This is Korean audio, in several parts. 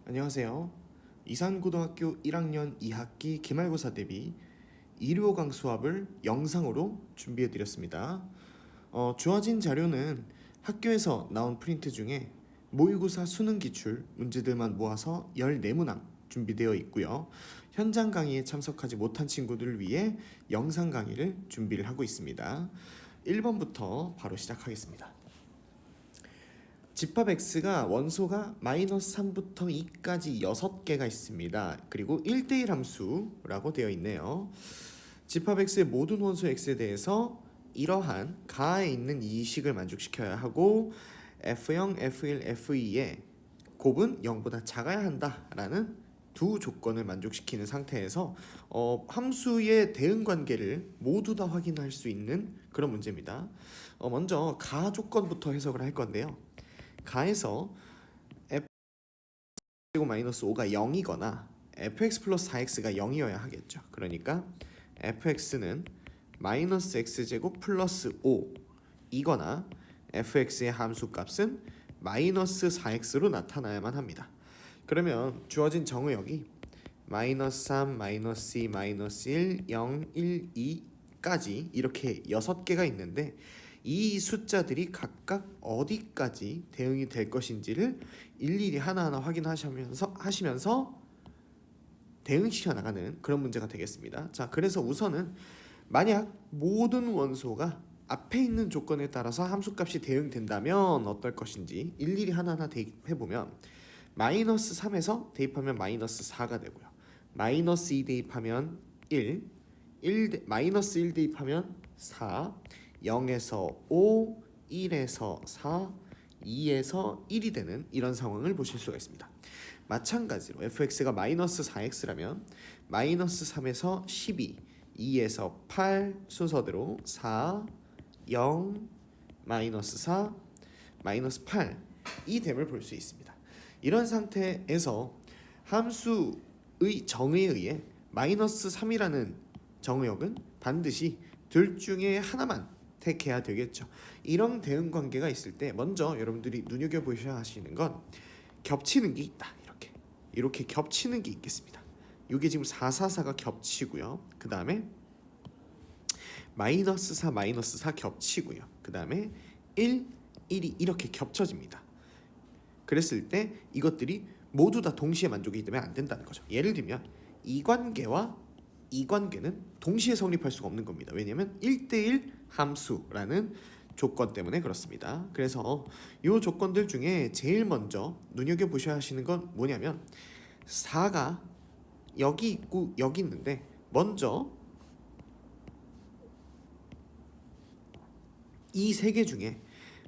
안녕하세요. 이산고등학교 1학년 2학기 기말고사 대비 2료강 수업을 영상으로 준비해 드렸습니다. 주어진 자료는 학교에서 나온 프린트 중에 모의고사 수능 기출 문제들만 모아서 14문항 준비되어 있고요. 현장 강의에 참석하지 못한 친구들을 위해 영상 강의를 준비를 하고 있습니다. 1번부터 바로 시작하겠습니다. 집합 x가 원소가 마이너스 3부터 2까지 6개가 있습니다. 그리고 1대1 함수라고 되어 있네요. 집합 x의 모든 원소 x에 대해서 이러한 가에 있는 이 식을 만족시켜야 하고 F0, F1, F2의 곱은 0보다 작아야 한다라는 두 조건을 만족시키는 상태에서 함수의 대응 관계를 모두 다 확인할 수 있는 그런 문제입니다. 먼저 가 조건부터 해석을 할 건데요. 가에서 f제곱 마이너스 5가 0이거나 fx 플러스 4x가 0이어야 하겠죠. 그러니까 fx는 마이너스 x제곱 플러스 5이거나 fx의 함수값은 마이너스 4x로 나타나야만 합니다. 그러면 주어진 정의역이 마이너스 3, 마이너스 2, 마이너스 1, 0, 1, 2까지 이렇게 6개가 있는데 이 숫자들이 각각 어디까지 대응이 될 것인지를 일일이 하나하나 하시면서 대응시켜 나가는 그런 문제가 되겠습니다. 자, 그래서 우선은 만약 모든 원소가 앞에 있는 조건에 따라서 함수값이 대응된다면 어떨 것인지 일일이 하나하나 대입해보면 마이너스 3에서 대입하면 마이너스 4가 되고요. 마이너스 2 대입하면 1, 마이너스 1 대입하면 4, 0에서 5, 1에서 4, 2에서 1이 되는 이런 상황을 보실 수가 있습니다. 마찬가지로 fx가 마이너스 4x라면 마이너스 3에서 12, 2에서 8 순서대로 4, 0, 마이너스 4, 마이너스 8이 됨을 볼 수 있습니다. 이런 상태에서 함수의 정의에 의해 마이너스 3이라는 정의역은 반드시 둘 중에 하나만 택해야 되겠죠. 이런 대응 관계가 있을 때 먼저 여러분들이 눈여겨보셔야 하시는 건 겹치는 게 있다. 이렇게 겹치는 게 있겠습니다. 이게 지금 4, 4, 4가 겹치고요. 그 다음에 마이너스 4, 마이너스 4 겹치고요. 그 다음에 1, 1이 이렇게 겹쳐집니다. 그랬을 때 이것들이 모두 다 동시에 만족이 되면 안 된다는 거죠. 예를 들면 이 관계와 이 관계는 동시에 성립할 수가 없는 겁니다. 왜냐하면 1대1 함수라는 조건 때문에 그렇습니다. 그래서 이 조건들 중에 제일 먼저 눈여겨보셔야 하시는 건 뭐냐면 4가 여기 있고 여기 있는데 먼저 이 세 개 중에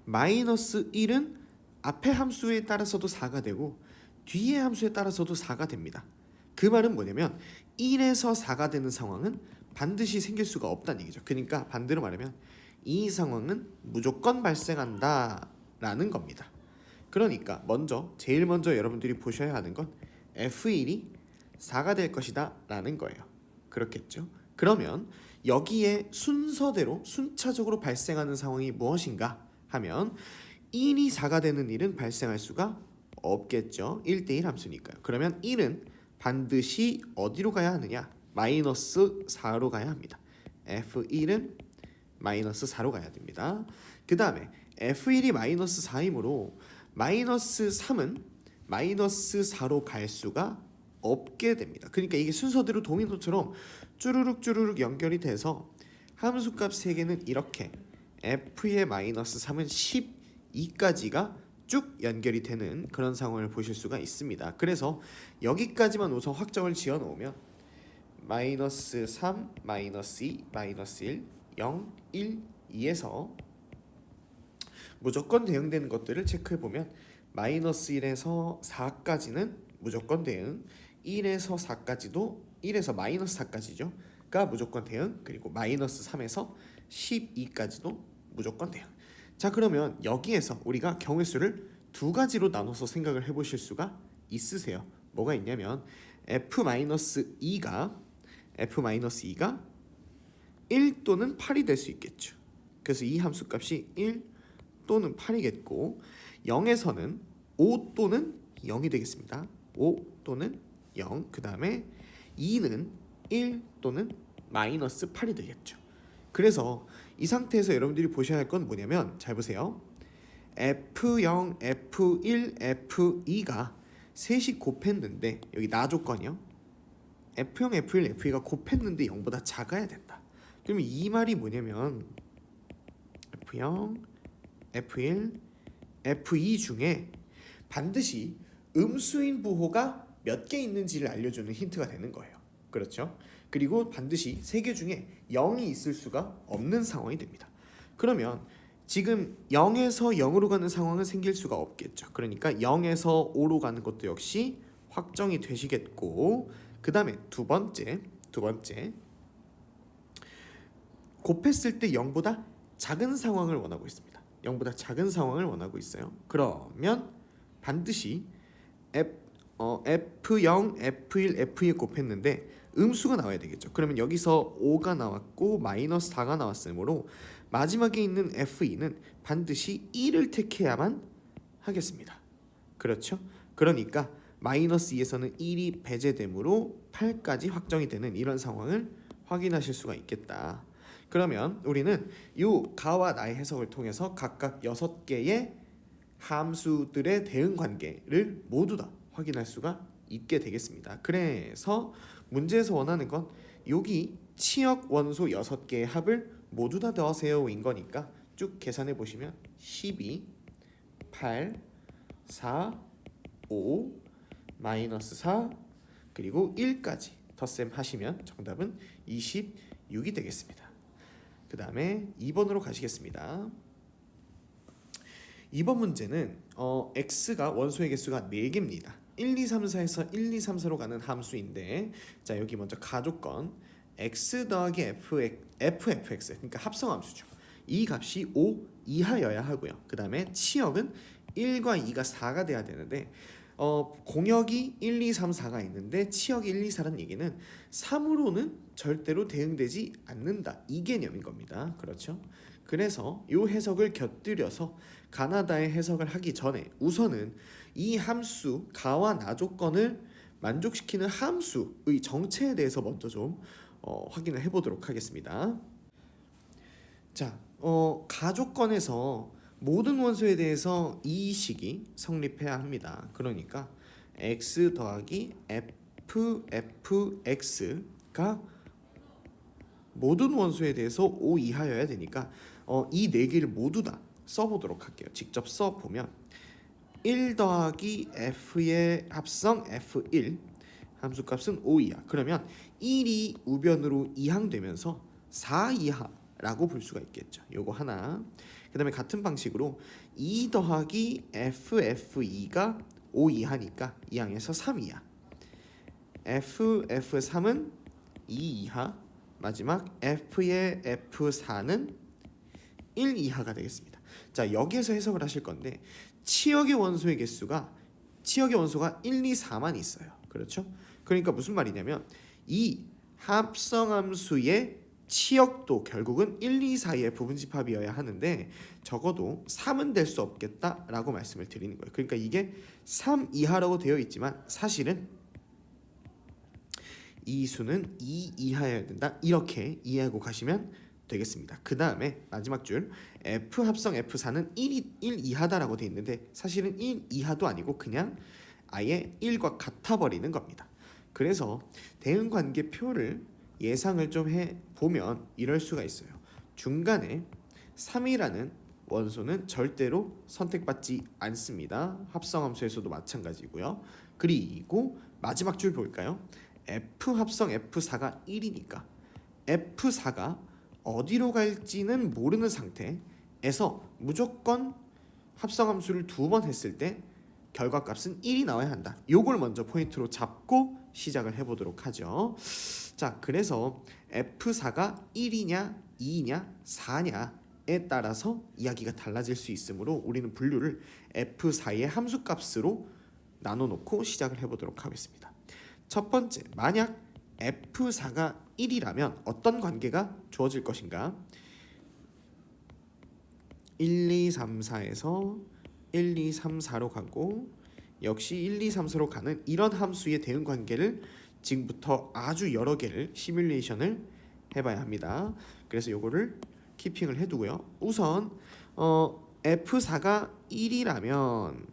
마이너스 1은 앞에 함수에 따라서도 4가 되고 뒤에 함수에 따라서도 4가 됩니다. 그 말은 뭐냐면 1에서 4가 되는 상황은 반드시 생길 수가 없다는 얘기죠. 그러니까 반대로 말하면 이 상황은 무조건 발생한다 라는 겁니다. 그러니까 제일 먼저 여러분들이 보셔야 하는 건 F1이 4가 될 것이다 라는 거예요. 그렇겠죠? 그러면 여기에 순서대로 순차적으로 발생하는 상황이 무엇인가 하면 1이 4가 되는 일은 발생할 수가 없겠죠. 1대1 함수니까요. 그러면 1은 반드시 어디로 가야 하느냐? 마이너스 4로 가야 합니다. F1은 마이너스 4로 가야 됩니다. 그 다음에 F1이 마이너스 4이므로 마이너스 3은 마이너스 4로 갈 수가 없게 됩니다. 그러니까 이게 순서대로 도미노처럼 쭈루룩 연결이 돼서 함수값 3개는 이렇게 F의 마이너스 3은 12까지가 쭉 연결이 되는 그런 상황을 보실 수가 있습니다. 그래서 여기까지만 우선 확정을 지어 놓으면 마이너스 3, 마이너스 2, 마이너스 1, 0, 1, 2에서 무조건 대응되는 것들을 체크해보면 마이너스 1에서 4까지는 무조건 대응, 1에서 4까지도 1에서 마이너스 4까지죠. 가 무조건 대응, 그리고 마이너스 3에서 12까지도 무조건 대응. 자, 그러면 여기에서 우리가 경우수를 두 가지로 나눠서 생각을 해보실 수가 있으세요. 뭐가 있냐면 F-2가 1 또는 8이 될 수 있겠죠. 그래서 이 함수값이 1 또는 8이겠고 0에서는 5 또는 0이 되겠습니다. 5 또는 0, 그 다음에 2는 1 또는 마이너스 8이 되겠죠. 그래서 이 상태에서 여러분들이 보셔야 할 건 뭐냐면, 잘 보세요. F0, F1, F2가 셋이 곱했는데, 여기 나 조건이요. F0, F1, F2가 곱했는데 0보다 작아야 된다. 그러면 이 말이 뭐냐면 F0, F1, F2 중에 반드시 음수인 부호가 몇 개 있는지를 알려주는 힌트가 되는 거예요. 그렇죠? 그리고 반드시 세 개 중에 0이 있을 수가 없는 상황이 됩니다. 그러면 지금 0에서 0으로 가는 상황은 생길 수가 없겠죠. 그러니까 0에서 5로 가는 것도 역시 확정이 되시겠고, 그 다음에 두 번째 곱했을 때 0보다 작은 상황을 원하고 있습니다. 0보다 작은 상황을 원하고 있어요. 그러면 반드시 F0, F1, F2 곱했는데 음수가 나와야 되겠죠. 그러면 여기서 5가 나왔고 마이너스 4가 나왔으므로 마지막에 있는 F2는 반드시 1을 택해야만 하겠습니다. 그렇죠? 그러니까 마이너스 2에서는 1이 배제되므로 8까지 확정이 되는 이런 상황을 확인하실 수가 있겠다. 그러면 우리는 이 가와 나의 해석을 통해서 각각 6개의 함수들의 대응 관계를 모두 다 확인할 수가 있게 되겠습니다. 그래서 문제에서 원하는 건 여기 치역 원소 6개의 합을 모두 다 더하세요인 거니까 쭉 계산해 보시면 12, 8, 4, 5, 마이너스 4 그리고 1까지 덧셈 하시면 정답은 26이 되겠습니다. 그 다음에 2번으로 가시겠습니다. 2번 문제는 x가 원소의 개수가 4개입니다. 1, 2, 3, 4에서 1, 2, 3, 4로 가는 함수인데, 자 여기 먼저 가조건 x 더하기 fx 그러니까 합성함수죠. 이 값이 5 이하여야 하고요. 그 다음에 치역은 1과 2가 4가 돼야 되는데 공역이 1, 2, 3, 4가 있는데 치역이 1, 2, 4라는 얘기는 3으로는 절대로 대응되지 않는다, 이 개념인 겁니다. 그렇죠? 그래서 이 해석을 곁들여서 가나다의 해석을 하기 전에 우선은 이 함수 가와 나 조건을 만족시키는 함수의 정체에 대해서 먼저 좀 확인을 해보도록 하겠습니다. 자, 가조건에서 모든 원소에 대해서 이 식이 성립해야 합니다. 그러니까 x 더하기 fx가 모든 원소에 대해서 5 이하여야 되니까 이 4개를 모두 다 써보도록 할게요. 직접 써보면 1 더하기 f의 합성 f1 함수값은 5 이하. 그러면 1이 우변으로 이항되면서 4 이하라고 볼 수가 있겠죠. 요거 하나. 그 다음에 같은 방식으로 2 더하기 ff2가 5 이하니까 2항에서 3 이하. f3은 2 이하. 마지막 f의 f4는 1 이하가 되겠습니다. 자, 여기에서 해석을 하실 건데 치역의 원소의 개수가 치역의 원소가 1, 2, 4만 있어요. 그렇죠? 그러니까 무슨 말이냐면 이 합성함수의 치역도 결국은 1, 2, 4의 부분집합이어야 하는데 적어도 3은 될 수 없겠다라고 말씀을 드리는 거예요. 그러니까 이게 3 이하라고 되어 있지만 사실은 이 수는 2 이하여야 된다, 이렇게 이해하고 가시면 되겠습니다. 그 다음에 마지막 줄 F 합성 F4는 1 이하다라고 되어 있는데 사실은 1 이하도 아니고 그냥 아예 1과 같아버리는 겁니다. 그래서 대응관계표를 예상을 좀 해보면 이럴 수가 있어요. 중간에 3이라는 원소는 절대로 선택받지 않습니다. 합성함수에서도 마찬가지고요. 그리고 마지막 줄 볼까요? F 합성 F4가 1이니까 F4가 어디로 갈지는 모르는 상태에서 무조건 합성함수를 2번 했을 때 결과값은 1이 나와야 한다. 요걸 먼저 포인트로 잡고 시작을 해보도록 하죠. 자, 그래서 F4가 1이냐 2냐 4냐에 따라서 이야기가 달라질 수 있으므로 우리는 분류를 F4의 함수값으로 나눠놓고 시작을 해보도록 하겠습니다. 첫 번째, 만약 F4가 1이라면 어떤 관계가 주어질 것인가? 1, 2, 3, 4에서 1, 2, 3, 4로 가고 역시 1, 2, 3, 4로 가는 이런 함수의 대응 관계를 지금부터 아주 여러 개를 시뮬레이션을 해봐야 합니다. 그래서 요거를 키핑을 해두고요. 우선 F4가 1이라면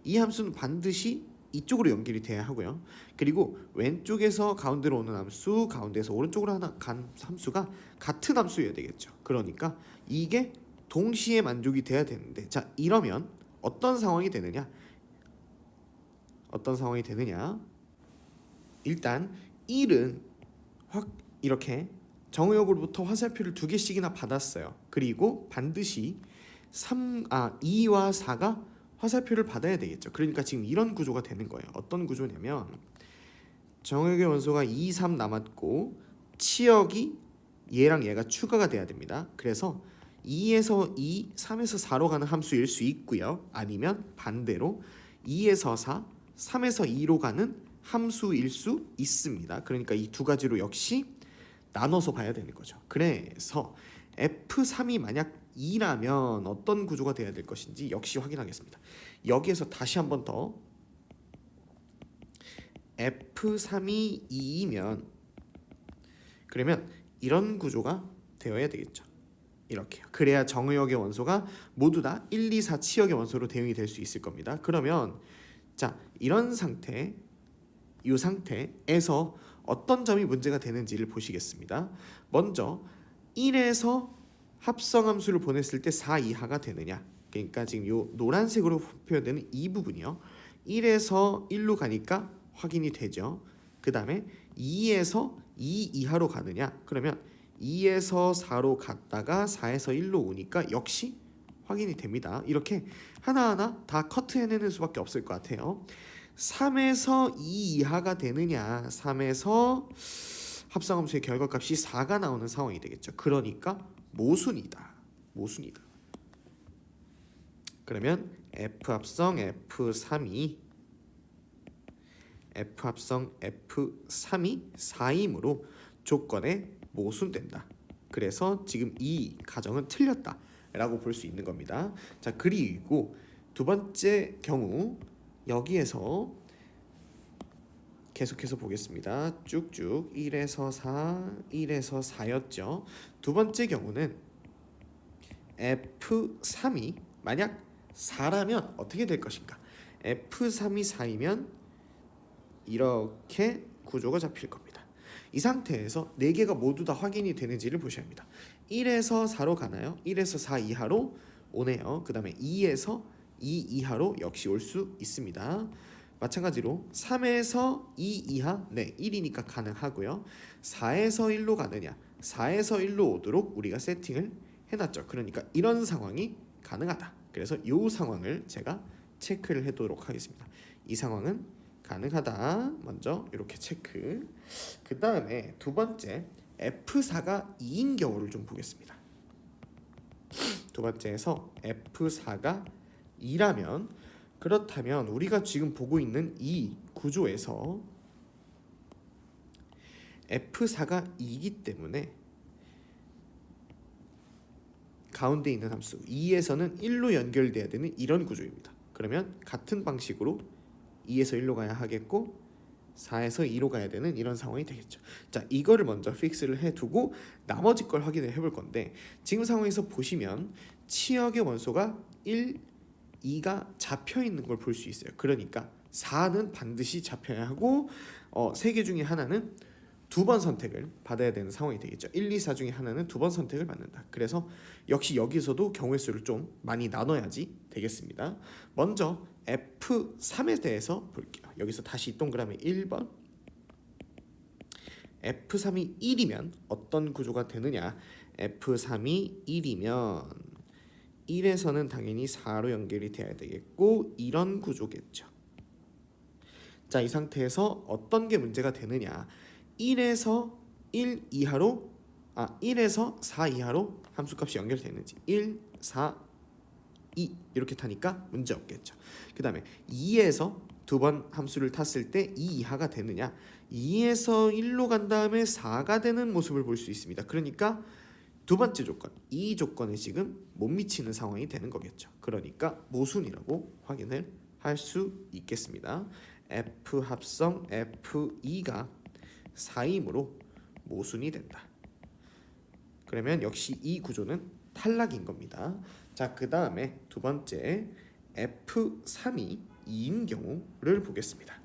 이 함수는 반드시 이쪽으로 연결이 돼야 하고요. 그리고 왼쪽에서 가운데로 오는 함수, 가운데에서 오른쪽으로 간 함수가 같은 함수여야 되겠죠. 그러니까 이게 동시에 만족이 돼야 되는데, 자 이러면 어떤 상황이 되느냐? 일단 1은 확 이렇게 정의역으로부터 화살표를 2개씩이나 받았어요. 그리고 반드시 2와 4가 화살표를 받아야 되겠죠. 그러니까 지금 이런 구조가 되는 거예요. 어떤 구조냐면 정의역의 원소가 2, 3 남았고 치역이 얘랑 얘가 추가가 돼야 됩니다. 그래서 2에서 2, 3에서 4로 가는 함수일 수 있고요. 아니면 반대로 2에서 4, 3에서 2로 가는 함수일 수 있습니다. 그러니까 이 두 가지로 역시 나눠서 봐야 되는 거죠. 그래서 F3이 만약 2라면 어떤 구조가 돼야 될 것인지 역시 확인하겠습니다. 여기에서 다시 한 번 더 F3이 2이면 그러면 이런 구조가 되어야 되겠죠. 이렇게요. 그래야 정의역의 원소가 모두 다 1, 2, 4 치역의 원소로 대응이 될 수 있을 겁니다. 그러면 자 이런 상태, 이 상태에서 어떤 점이 문제가 되는지를 보시겠습니다. 먼저 1에서 합성함수를 보냈을 때 4 이하가 되느냐. 그러니까 지금 이 노란색으로 표현되는 이 부분이요. 1에서 1로 가니까 확인이 되죠. 그 다음에 2에서 2 이하로 가느냐. 그러면 2에서 4로 갔다가 4에서 1로 오니까 역시 확인이 됩니다. 이렇게 하나하나 다 커트해내는 수밖에 없을 것 같아요. 3에서 2 이하가 되느냐. 3에서 합성함수의 결과값이 4가 나오는 상황이 되겠죠. 그러니까 모순이다. 그러면 F합성 F3이 4이므로 조건에 모순된다. 그래서 지금 이 가정은 틀렸다라고 볼 수 있는 겁니다. 자 그리고 두 번째 경우 여기에서 계속해서 보겠습니다. 쭉쭉 1에서 4, 1에서 4였죠. 두 번째 경우는 F3이 만약 4라면 어떻게 될 것인가? F3이 4이면 이렇게 구조가 잡힐 겁니다. 이 상태에서 4개가 모두 다 확인이 되는지를 보셔야 합니다. 1에서 4로 가나요? 1에서 4 이하로 오네요. 그 다음에 2에서 2 이하로 역시 올 수 있습니다. 마찬가지로 3에서 2 이하, 네 1이니까 가능하고요. 4에서 1로 가느냐, 4에서 1로 오도록 우리가 세팅을 해놨죠. 그러니까 이런 상황이 가능하다. 그래서 이 상황을 제가 체크를 해도록 하겠습니다. 이 상황은 가능하다. 먼저 이렇게 체크. 그 다음에 두 번째 F4가 2인 경우를 좀 보겠습니다. 두 번째에서 F4가 2라면 그렇다면 우리가 지금 보고 있는 이 구조에서 F4가 2이기 때문에 가운데 있는 함수 2에서는 1로 연결돼야 되는 이런 구조입니다. 그러면 같은 방식으로 2에서 1로 가야 하겠고 4에서 2로 가야 되는 이런 상황이 되겠죠. 자, 이거를 먼저 픽스를 해두고 나머지 걸 확인을 해볼 건데 지금 상황에서 보시면 치역의 원소가 1, 2가 잡혀 있는 걸 볼 수 있어요. 그러니까 4는 반드시 잡혀야 하고 3개 중에 하나는 2번 선택을 받아야 되는 상황이 되겠죠. 1, 2, 4 중에 하나는 2번 선택을 받는다. 그래서 역시 여기서도 경우의 수를 좀 많이 나눠야지 되겠습니다. 먼저 F3에 대해서 볼게요. 여기서 다시 동그라미 1번 F3이 1이면 어떤 구조가 되느냐. F3이 1이면 1에서는 당연히 4로 연결이 돼야 되겠고 이런 구조겠죠. 자, 이 상태에서 어떤 게 문제가 되느냐. 1에서 1 이하로 1에서 4 이하로 함수값이 연결되는지 1, 4, 2 이렇게 타니까 문제 없겠죠. 그 다음에 2에서 두 번 함수를 탔을 때 2 이하가 되느냐. 2에서 1로 간 다음에 4가 되는 모습을 볼 수 있습니다. 그러니까 두 번째 조건, 이 조건에 지금 못 미치는 상황이 되는 거겠죠. 그러니까 모순이라고 확인을 할 수 있겠습니다. F 합성 F2가 4이므로 모순이 된다. 그러면 역시 이 구조는 탈락인 겁니다. 자, 그 다음에 두 번째 F3이 2인 경우를 보겠습니다.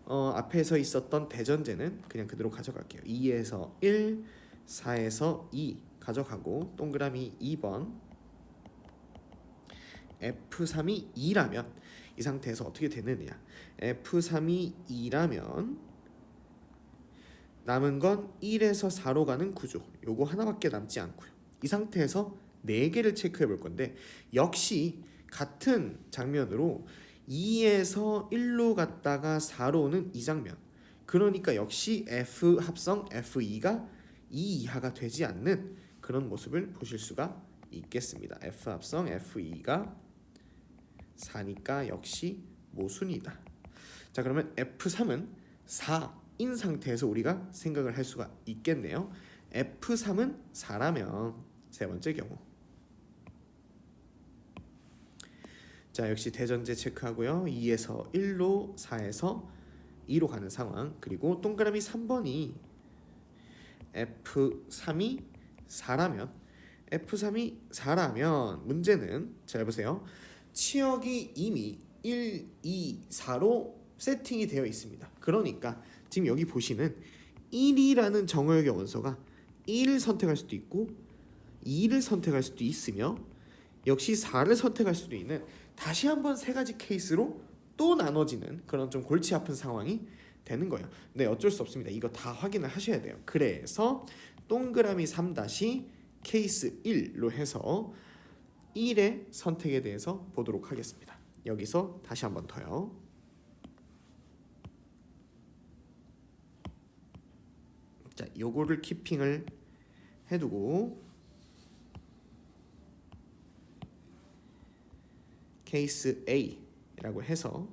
앞에서 있었던 대전제는 그냥 그대로 가져갈게요. 2에서 1, 4에서 2 가져가고 동그라미 2번 F3이 2라면 이 상태에서 어떻게 되느냐. F3이 2라면 남은 건 1에서 4로 가는 구조. 요거 하나밖에 남지 않고요. 이 상태에서 4개를 체크해 볼 건데 역시 같은 장면으로 2에서 1로 갔다가 4로 오는 이 장면. 그러니까 역시 F 합성 F2가 2 이하가 되지 않는 그런 모습을 보실 수가 있겠습니다. F 합성 F2가 4니까 역시 모순이다. 자, 그러면 F3은 4인 상태에서 우리가 생각을 할 수가 있겠네요. F3은 4라면 세 번째 경우. 자, 역시 대전제 체크하고요. 2에서 1로 4에서 2로 가는 상황. 그리고 동그라미 3번이 F3이 4라면 문제는 잘 보세요. 치역이 이미 1, 2, 4로 세팅이 되어 있습니다. 그러니까 지금 여기 보시는 1이라는 정어역의 원소가 1을 선택할 수도 있고 2를 선택할 수도 있으며 역시 4를 선택할 수도 있는 다시 한번 세 가지 케이스로 또 나눠지는 그런 좀 골치 아픈 상황이 되는 거예요. 근데 어쩔 수 없습니다. 이거 다 확인을 하셔야 돼요. 그래서 동그라미 3 케이스 1로 해서 1의 선택에 대해서 보도록 하겠습니다. 여기서 다시 한번 더요. 자, 요거를 키핑을 해두고 케이스 A라고 해서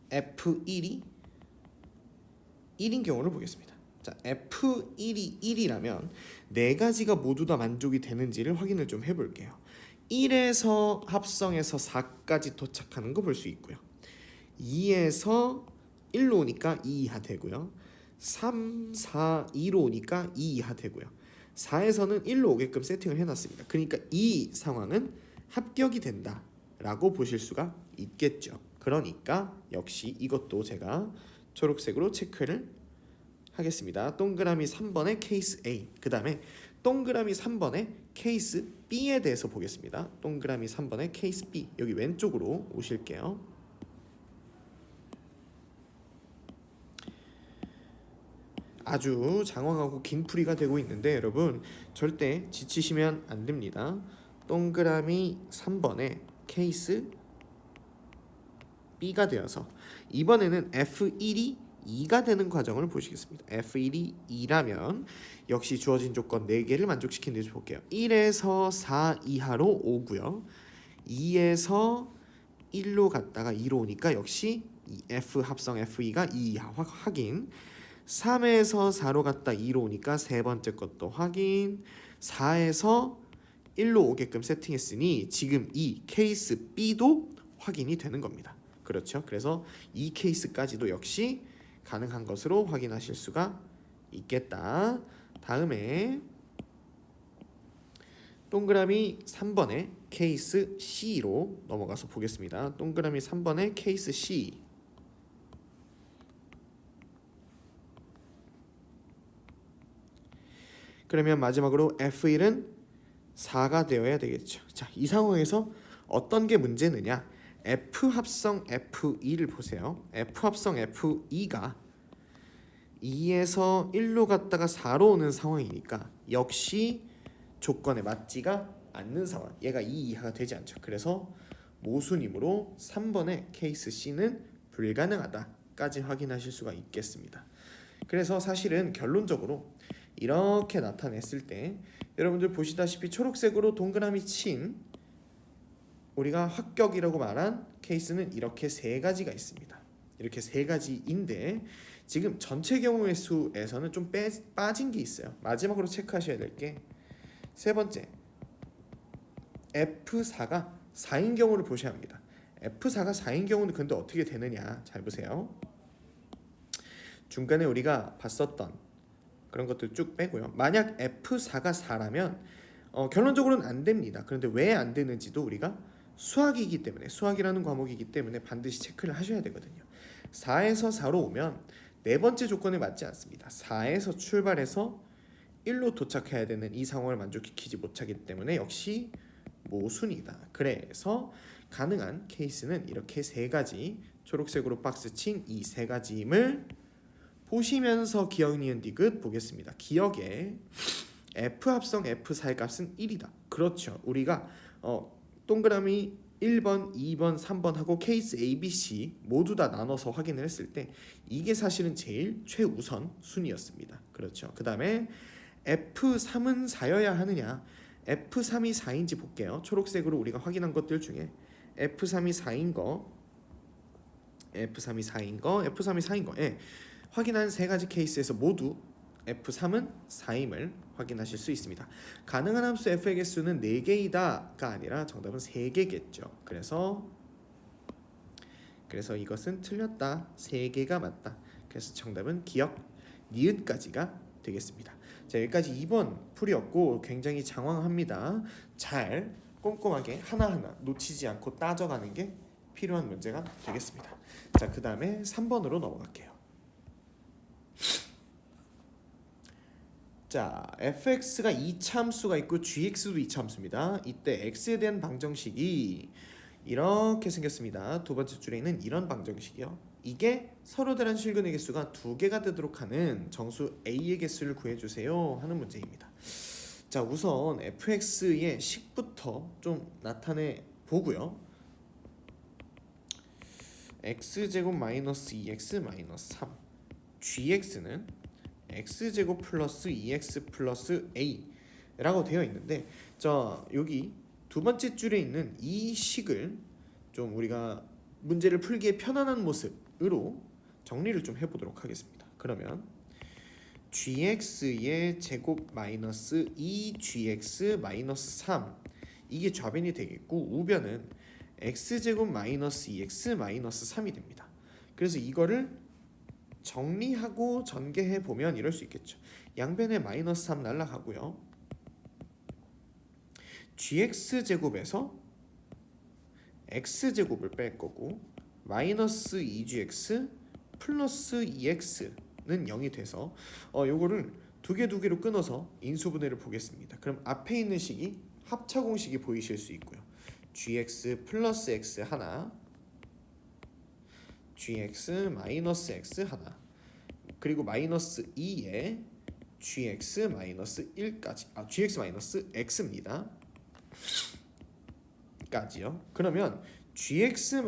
F1이 1인 경우를 보겠습니다. 자, F1이 1이라면 네 가지가 모두 다 만족이 되는지를 확인을 좀 해볼게요. 1에서 합성해서 4까지 도착하는 거 볼 수 있고요. 2에서 1로 오니까 2 이하 되고요. 3, 4, 2로 오니까 2 이하 되고요. 4에서는 1로 오게끔 세팅을 해놨습니다. 그러니까 이 상황은 합격이 된다라고 보실 수가 있겠죠. 그러니까 역시 이것도 제가 초록색으로 체크를 하겠습니다. 동그라미 3번의 케이스 A, 그 다음에 동그라미 3번의 케이스 B에 대해서 보겠습니다. 동그라미 3번의 케이스 B, 여기 왼쪽으로 오실게요. 아주 장황하고 긴 풀이가 되고 있는데 여러분 절대 지치시면 안 됩니다. 동그라미 3번의 케이스 B가 되어서 이번에는 F1이 2가 되는 과정을 보시겠습니다. F1이 2라면 역시 주어진 조건 4개를 만족시키는지 볼게요. 1에서 4 이하로 오고요. 2에서 1로 갔다가 2로 오니까 역시 F 합성 F2가 2 이하 확인. 3에서 4로 갔다 2로 오니까 세 번째 것도 확인. 4에서 1로 오게끔 세팅했으니 지금 이 케이스 B도 확인이 되는 겁니다. 그렇죠? 그래서 이 케이스까지도 역시 가능한 것으로 확인하실 수가 있겠다. 다음에 동그라미 3번의 케이스 C로 넘어가서 보겠습니다. 동그라미 3번의 케이스 C. 그러면 마지막으로 F1은 4가 되어야 되겠죠. 자, 이 상황에서 어떤 게 문제느냐? F 합성 F2를 보세요. F 합성 F2가 2에서 1로 갔다가 4로 오는 상황이니까 역시 조건에 맞지가 않는 상황. 얘가 2 이하가 되지 않죠. 그래서 모순이므로 3번의 케이스 C는 불가능하다까지 확인하실 수가 있겠습니다. 그래서 사실은 결론적으로 이렇게 나타냈을 때 여러분들 보시다시피 초록색으로 동그라미 친 우리가 합격이라고 말한 케이스는 이렇게 세 가지가 있습니다. 이렇게 세 가지인데 지금 전체 경우의 수에서는 좀 빠진 게 있어요. 마지막으로 체크하셔야 될 게 세 번째, F4가 4인 경우를 보셔야 합니다. F4가 4인 경우는 근데 어떻게 되느냐 잘 보세요. 중간에 우리가 봤었던 그런 것들 쭉 빼고요. 만약 F4가 4라면 결론적으로는 안 됩니다. 그런데 왜 안 되는지도 우리가 수학이기 때문에, 수학이라는 과목이기 때문에 반드시 체크를 하셔야 되거든요. 4에서 4로 오면 네 번째 조건에 맞지 않습니다. 4에서 출발해서 1로 도착해야 되는 이 상황을 만족시키지 못하기 때문에 역시 모순이다. 그래서 가능한 케이스는 이렇게 세 가지, 초록색으로 박스 친 이 세 가지임을 보시면서 기억, 니은, 디귿 보겠습니다. 기억에 F 합성 F4의 값은 1이다. 그렇죠. 우리가 동그라미 1번, 2번, 3번 하고 케이스 A, B, C 모두 다 나눠서 확인을 했을 때 이게 사실은 제일 최우선 순위였습니다. 그렇죠. 그 다음에 F3은 4여야 하느냐, F3이 4인지 볼게요. 초록색으로 우리가 확인한 것들 중에 F3이 4인 거, F3이 4인 거, F3이 4인 거, 예. 확인한 세 가지 케이스에서 모두 F3은 4임을 확인하실 수 있습니다. 가능한 함수 f의 개수는 4개이다가 아니라 정답은 3개겠죠. 그래서 이것은 틀렸다. 3개가 맞다. 그래서 정답은 기억, 니은까지가 되겠습니다. 자, 여기까지 2번 풀이였고 굉장히 장황합니다. 잘 꼼꼼하게 하나하나 놓치지 않고 따져가는 게 필요한 문제가 되겠습니다. 자, 그 다음에 3번으로 넘어갈게요. 자, fx가 2차 함수가 있고 gx도 2차 함수입니다. 이때 x에 대한 방정식이 이렇게 생겼습니다. 두 번째 줄에 있는 이런 방정식이요. 이게 서로 다른 실근의 개수가 2개가 되도록 하는 정수 a의 개수를 구해주세요 하는 문제입니다. 자, 우선 fx의 식부터 좀 나타내 보고요. x제곱 마이너스 2x 마이너스 3, gx는 x제곱 플러스 2x 플러스 a라고 되어 있는데, 자, 여기 두 번째 줄에 있는 이 식을 좀 우리가 문제를 풀기에 편안한 모습으로 정리를 좀 해보도록 하겠습니다. 그러면 gx의 제곱 마이너스 2gx 마이너스 3, 이게 좌변이 되겠고 우변은 x제곱 마이너스 2x 마이너스 3이 됩니다. 그래서 이거를 정리하고 전개해 보면 이럴 수 있겠죠. 양변에 마이너스 3 날라가고요. gx제곱에서 x제곱을 뺄 거고 마이너스 2gx 플러스 2x는 0이 돼서 요거를 두 개로 끊어서 인수분해를 보겠습니다. 그럼 앞에 있는 식이 합차공식이 보이실 수 있고요. gx 플러스 x 하나, gx 마이너스 x 하나, 그리고 마이너스 2에 gx 마이너스 1까지, gx 마이너스 x입니다. 까지요. 그러면 gx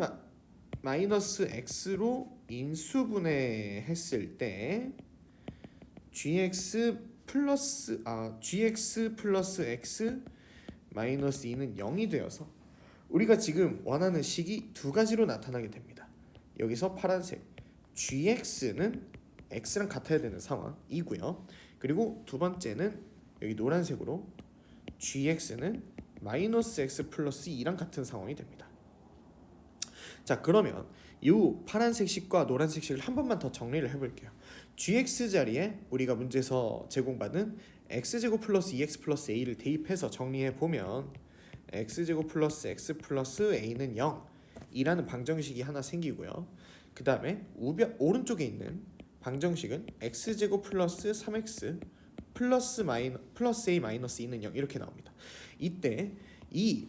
마이너스 x로 인수분해했을 때 gx 플러스 x 마이너스 2는 0이 되어서 우리가 지금 원하는 식이 두 가지로 나타나게 됩니다. 여기서 파란색 gx는 x랑 같아야 되는 상황이고요. 그리고 두 번째는 여기 노란색으로 gx는 마이너스 x 플러스 2랑 같은 상황이 됩니다. 자, 그러면 이 파란색 식과 노란색 식을 한 번만 더 정리를 해볼게요. gx 자리에 우리가 문제에서 제공받은 x제곱 플러스 2x 플러스 a를 대입해서 정리해보면 x제곱 플러스 x 플러스 a는 0이라는 방정식이 하나 생기고요. 그 다음에 오른쪽에 있는 방정식은 x제곱 플러스 3x 플러스 a 마이너스 2는 0 이렇게 나옵니다. 이때 이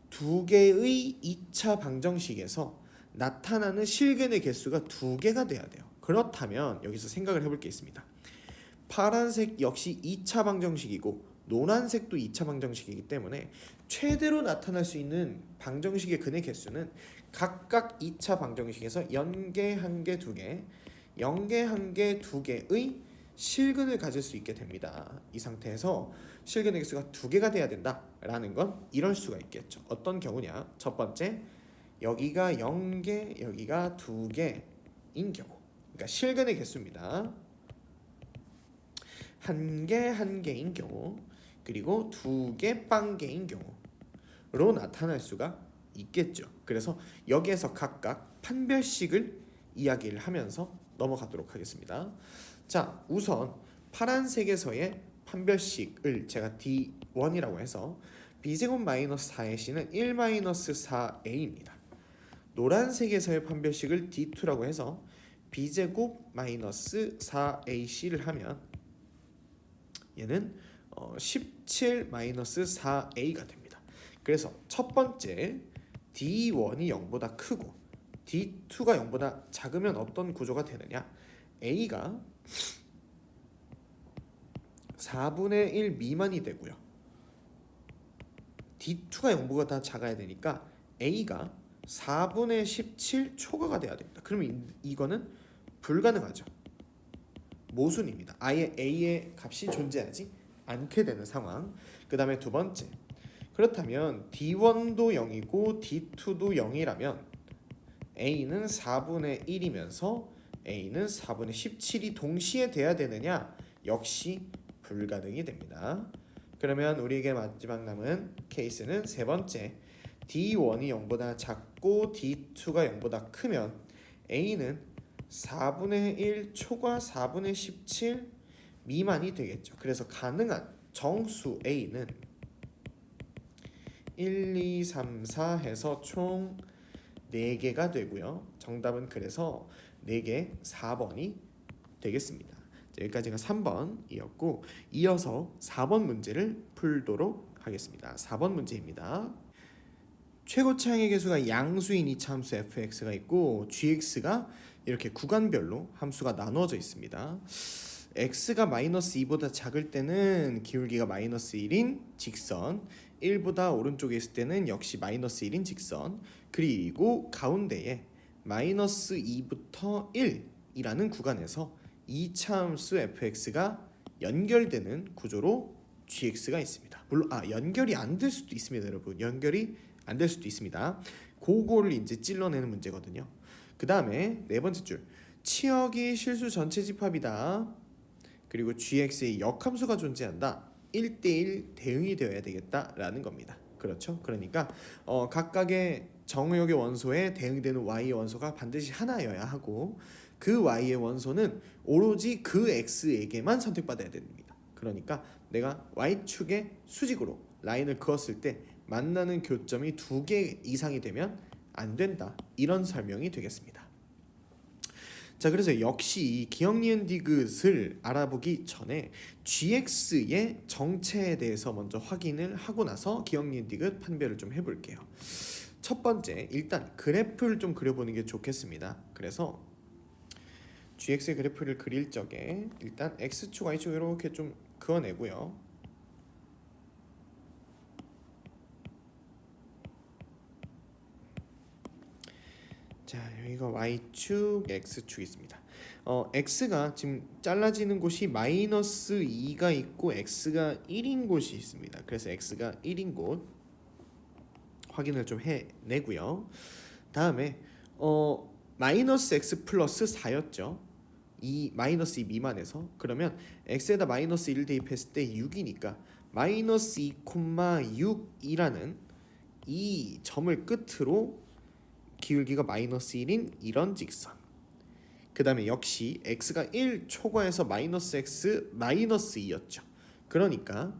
두 개의 2차 방정식에서 나타나는 실근의 개수가 2개가 돼야 돼요. 그렇다면 여기서 생각을 해볼 게 있습니다. 파란색 역시 2차 방정식이고 노란색도 2차 방정식이기 때문에 최대로 나타날 수 있는 방정식의 근의 개수는 각각 2차 방정식에서 연계 1개, 2개, 연계 1개, 2개의 실근을 가질 수 있게 됩니다. 이 상태에서 실근의 개수가 2개가 돼야 된다라는 건 이럴 수가 있겠죠. 어떤 경우냐? 첫 번째, 여기가 0개, 여기가 2개인 경우. 그러니까 실근의 개수입니다. 한 개인 경우 그리고 두 개 빵개인 경우로 나타날 수가 있겠죠. 그래서 여기에서 각각 판별식을 이야기를 하면서 넘어가도록 하겠습니다. 자, 우선 파란색에서의 판별식을 제가 D1이라고 해서 b제곱 마이너스 4ac는 1 마이너스 4a입니다. 노란색에서의 판별식을 D2라고 해서 b제곱 마이너스 4ac를 하면 얘는 17 마이너스 4a가 됩니다. 그래서 첫 번째 D1이 0보다 크고 D2가 0보다 작으면 어떤 구조가 되느냐? a가 4분의 1 미만이 되고요. D2가 0보다 작아야 되니까 a가 4분의 17 초과가 돼야 됩니다. 그러면 이거는 불가능하죠. 모순입니다. 아예 a의 값이 존재하지 않게 되는 상황. 그 다음에 두 번째, 그렇다면 D1도 0이고 D2도 0이라면 a는 4분의 1이면서 a는 4분의 17이 동시에 돼야 되느냐? 역시 불가능이 됩니다. 그러면 우리에게 마지막 남은 케이스는 세 번째, D1이 0보다 작고 D2가 0보다 크면 a는 4분의 1 초과 4분의 17 미만이 되겠죠. 그래서 가능한 정수 a는 1, 2, 3, 4 해서 총 4개가 되고요. 정답은 그래서 4개 4번이 되겠습니다. 여기까지가 3번이었고 이어서 4번 문제를 풀도록 하겠습니다. 4번 문제입니다. 최고 차항의 개수가 양수인 이차함수 fx가 있고 gx가 이렇게 구간별로 함수가 나누어져 있습니다. x가 마이너스 2보다 작을 때는 기울기가 마이너스 1인 직선, 1보다 오른쪽에 있을 때는 역시 마이너스 1인 직선, 그리고 가운데에 마이너스 2부터 1이라는 구간에서 이차함수 fx가 연결되는 구조로 gx가 있습니다. 물론 연결이 안 될 수도 있습니다, 여러분. 연결이 안 될 수도 있습니다. 그거를 이제 찔러내는 문제거든요. 그 다음에 네 번째 줄, 치역이 실수 전체 집합이다. 그리고 gx의 역함수가 존재한다. 1대1 대응이 되어야 되겠다라는 겁니다. 그렇죠? 그러니까 각각의 정의역의 원소에 대응되는 y의 원소가 반드시 하나여야 하고 그 y의 원소는 오로지 그 x에게만 선택받아야 됩니다. 그러니까 내가 y축의 수직으로 라인을 그었을 때 만나는 교점이 2개 이상이 되면 안 된다. 이런 설명이 되겠습니다. 자, 그래서 역시 이 기억 니은 디귿을 알아보기 전에 gx의 정체에 대해서 먼저 확인을 하고 나서 기억 니은 디귿 판별을 좀 해볼게요. 첫 번째, 일단 그래프를 좀 그려보는 게 좋겠습니다. 그래서 gx의 그래프를 그릴 적에 일단 x축, y축 이렇게 좀 그어내고요. 자, 여기가 y축, x축이 있습니다. x가 지금 잘라지는 곳이 마이너스 2가 있고 x가 1인 곳이 있습니다. 그래서 x가 1인 곳 확인을 좀 해내고요. 다음에 마이너스 x 플러스 4였죠. 이 마이너스 2 미만에서 그러면 x에다 마이너스 1을 대입했을 때 6이니까 마이너스 2,6이라는 이 점을 끝으로 기울기가 마이너스 1인 이런 직선. 그 다음에 역시 x가 1 초과해서 마이너스 x 마이너스 2였죠. 그러니까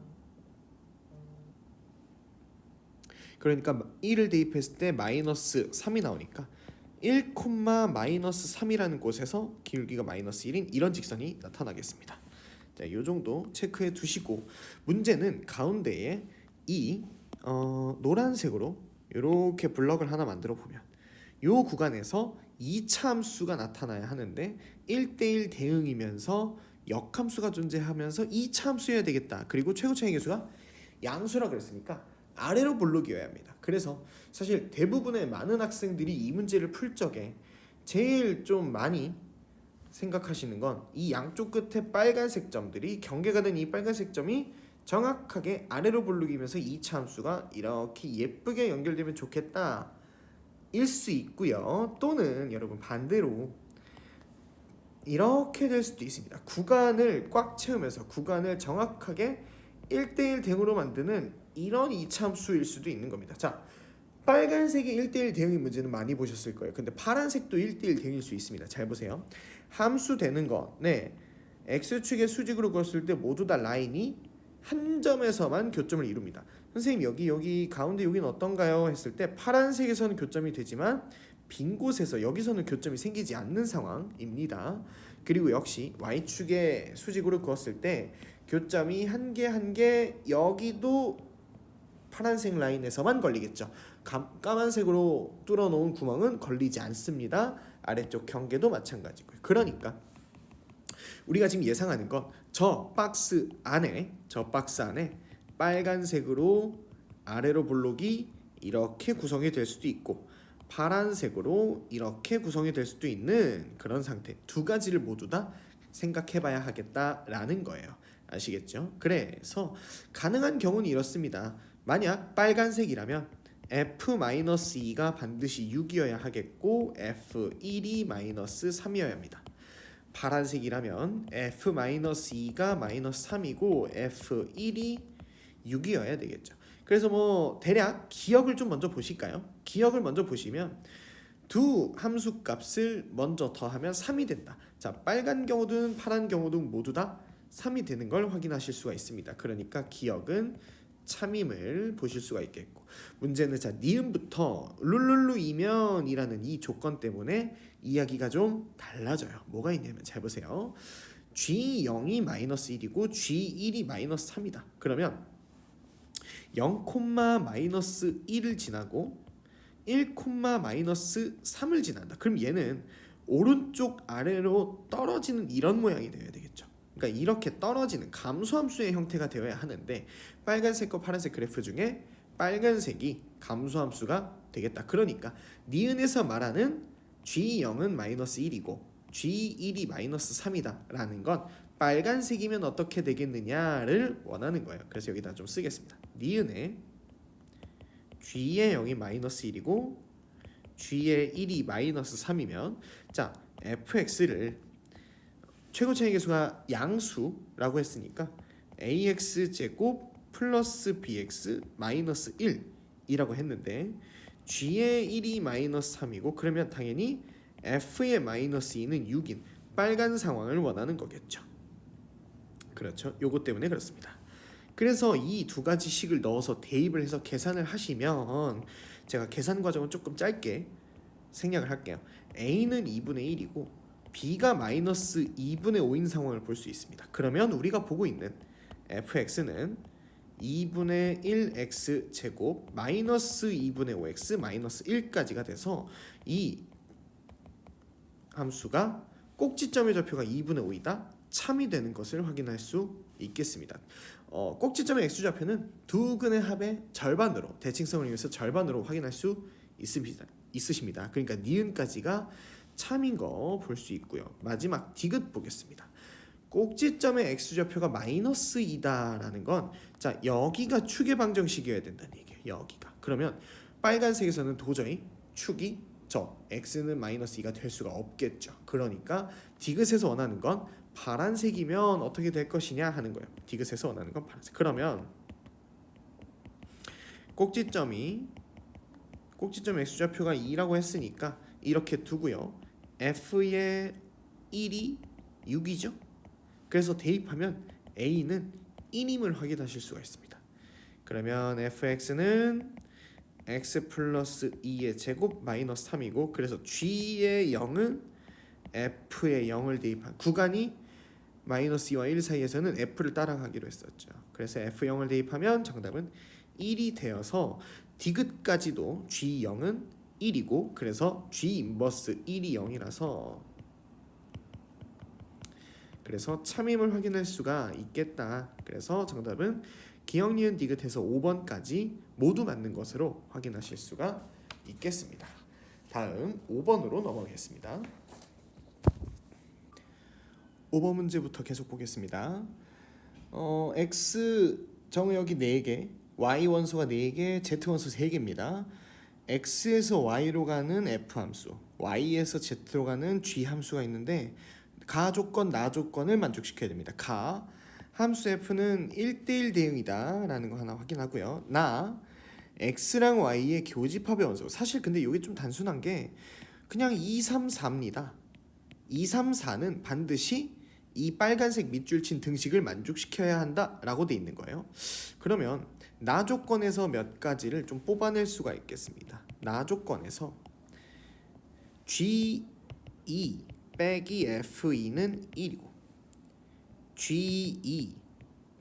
1을 대입했을 때 마이너스 3이 나오니까 1, 마이너스 3이라는 곳에서 기울기가 마이너스 1인 이런 직선이 나타나겠습니다. 자, 이 정도 체크해 두시고 문제는 가운데에 이 노란색으로 이렇게 블럭을 하나 만들어 보면 이 구간에서 2차 함수가 나타나야 하는데 1대1 대응이면서 역함수가 존재하면서 2차 함수여야 되겠다. 그리고 최고 차이 개수가 양수라 그랬으니까 아래로 블록이어야 합니다. 그래서 사실 대부분의 많은 학생들이 이 문제를 풀 적에 제일 좀 많이 생각하시는 건 이 양쪽 끝에 빨간색 점들이 경계가 된 이 빨간색 점이 정확하게 아래로 블록이면서 2차 함수가 이렇게 예쁘게 연결되면 좋겠다 일 수 있고요. 또는 여러분 반대로 이렇게 될 수도 있습니다. 구간을 꽉 채우면서 구간을 정확하게 1대1 대응으로 만드는 이런 이차함수일 수도 있는 겁니다. 자, 빨간색이 1대1 대응인 문제는 많이 보셨을 거예요. 근데 파란색도 1대1 대응일 수 있습니다. 잘 보세요. 함수 되는 거, 네, x축의 수직으로 그었을 때 모두 다 라인이 한 점에서만 교점을 이룹니다. 선생님 여기 가운데 여기는 어떤가요? 했을 때 파란색에서는 교점이 되지만 빈 곳에서 여기서는 교점이 생기지 않는 상황입니다. 그리고 역시 y축의 수직으로 그었을 때 교점이 한 개 한 개 여기도 파란색 라인에서만 걸리겠죠. 까만색으로 뚫어놓은 구멍은 걸리지 않습니다. 아래쪽 경계도 마찬가지고요. 그러니까 우리가 지금 예상하는 건 저 박스 안에 빨간색으로 아래로 블록이 이렇게 구성이 될 수도 있고 파란색으로 이렇게 구성이 될 수도 있는 그런 상태, 두 가지를 모두 다 생각해봐야 하겠다라는 거예요. 아시겠죠? 그래서 가능한 경우는 이렇습니다. 만약 빨간색이라면 F-2가 반드시 6이어야 하겠고 F1이 -3이어야 합니다. 파란색이라면 F-2가 -3이고 F1이 6이어야 되겠죠. 그래서 뭐 대략 기억을 좀 먼저 보실까요? 기억을 먼저 보시면 두 함수 값을 먼저 더하면 3이 된다. 자, 빨간 경우든 파란 경우든 모두 다 3이 되는 걸 확인하실 수가 있습니다. 그러니까 기억은 참임을 보실 수가 있겠고, 문제는 자 니은부터 룰룰루이면이라는 이 조건 때문에 이야기가 좀 달라져요. 뭐가 있냐면 잘 보세요. G0이 -1이고 G1이 -3이다. 그러면 0,-1을 지나고 1,-3을 지난다. 그럼 얘는 오른쪽 아래로 떨어지는 이런 모양이 되어야 되겠죠. 그러니까 이렇게 떨어지는 감소함수의 형태가 되어야 하는데 빨간색과 파란색 그래프 중에 빨간색이 감소함수가 되겠다. 그러니까 니은에서 말하는 G0은 -1이고 G1이 -3이다 라는 건 빨간색이면 어떻게 되겠느냐를 원하는 거예요. 그래서 여기다 좀 쓰겠습니다. 니은에 G의 0이 -1이고 G의 1이 -3이면 자 fx를 최고 차이 계수가 양수라고 했으니까 ax 제곱 플러스 bx 마이너스 1이라고 했는데 g의 1이 -3이고 그러면 당연히 f의 -2는 6인 빨간 상황을 원하는 거겠죠. 그렇죠. 요거 때문에 그렇습니다. 그래서 이 두 가지 식을 넣어서 대입을 해서 계산을 하시면 제가 계산 과정은 조금 짧게 생략을 할게요. a는 2분의 1이고 b가 -2분의 5인 상황을 볼 수 있습니다. 그러면 우리가 보고 있는 fx는 2분의 1x 제곱 마이너스 2분의 5x 마이너스 1까지가 돼서 이 함수가 꼭지점의 좌표가 2분의 5이다 참이 되는 것을 확인할 수 있겠습니다. 꼭지점의 x좌표는 두 근의 합의 절반으로 대칭성을 위해서 절반으로 확인할 수 있으십니다. 그러니까 니은까지가 참인 거 볼 수 있고요. 마지막 디귿 보겠습니다. 꼭지점의 x좌표가 -2다라는 건 자 여기가 축의 방정식이어야 된다는 얘기예요. 여기가. 그러면 빨간색에서는 도저히 축이 저 x는 -2가 될 수가 없겠죠. 그러니까 디귿에서 원하는 건 파란색이면 어떻게 될 것이냐 하는 거예요. 디귿에서 원하는 건 파란색. 그러면 꼭지점의 x좌표가 2라고 했으니까 이렇게 두고요. f의 1이 6이죠. 그래서 대입하면 a는 1임을 확인하실 수가 있습니다. 그러면 fx는 x 플러스 2의 제곱 마이너스 3이고 그래서 g의 0은 f의 0을 대입한 구간이 -2와 1 사이에서는 f를 따라가기로 했었죠. 그래서 f0을 대입하면 정답은 1이 되어서 디귿까지도 g0은 1이고 그래서 g 인버스 1이 0이라서 그래서 참임을 확인할 수가 있겠다. 그래서 정답은 기억, 니은, 디귿해서 5번까지 모두 맞는 것으로 확인하실 수가 있겠습니다. 다음 5번으로 넘어가겠습니다. 5번 문제부터 계속 보겠습니다. x 정의역이 4개, y 원소가 4개, z 원소 3개입니다. x에서 y로 가는 f 함수, y에서 z로 가는 g 함수가 있는데 가 조건, 나 조건을 만족시켜야 됩니다. 가 함수 f는 1대1 대응이다 라는 거 하나 확인하고요. 나 x랑 y의 교집합의 원소. 사실 근데 이게 좀 단순한 게 그냥 2, 3, 4입니다. 2, 3, 4는 반드시 이 빨간색 밑줄 친 등식을 만족시켜야 한다라고 돼 있는 거예요. 그러면 나 조건에서 몇 가지를 좀 뽑아낼 수가 있겠습니다. 나 조건에서 G2 빼기 F2는 1이고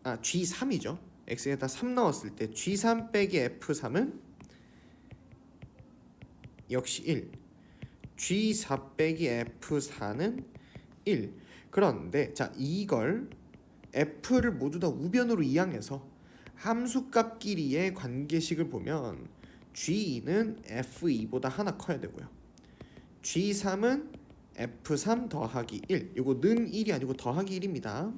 G3이죠. X에다 3 넣었을 때 G3 빼기 F3은 역시 1. G4 빼기 F4는 1. 그런데 자 이걸 F를 모두 다 우변으로 이항해서 함수값끼리의 관계식을 보면 G2는 F2보다 하나 커야 되고요. G3은 F3 더하기 1. 이거 는 1이 아니고 더하기 1입니다.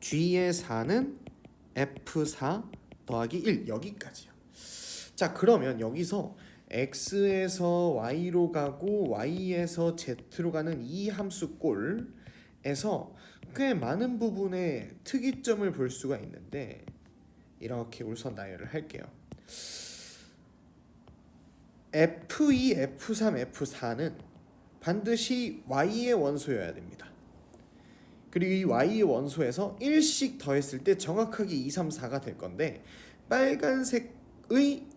G의 4는 F4 더하기 1. 여기까지요. 자 그러면 여기서 X에서 Y로 가고 Y에서 Z로 가는 이 함수 꼴에서 꽤 많은 부분의 특이점을 볼 수가 있는데 이렇게 우선 나열을 할게요. F2, F3, F4는 반드시 Y의 원소여야 됩니다. 그리고 이 Y의 원소에서 1씩 더했을 때 정확하게 2, 3, 4가 될 건데 빨간색의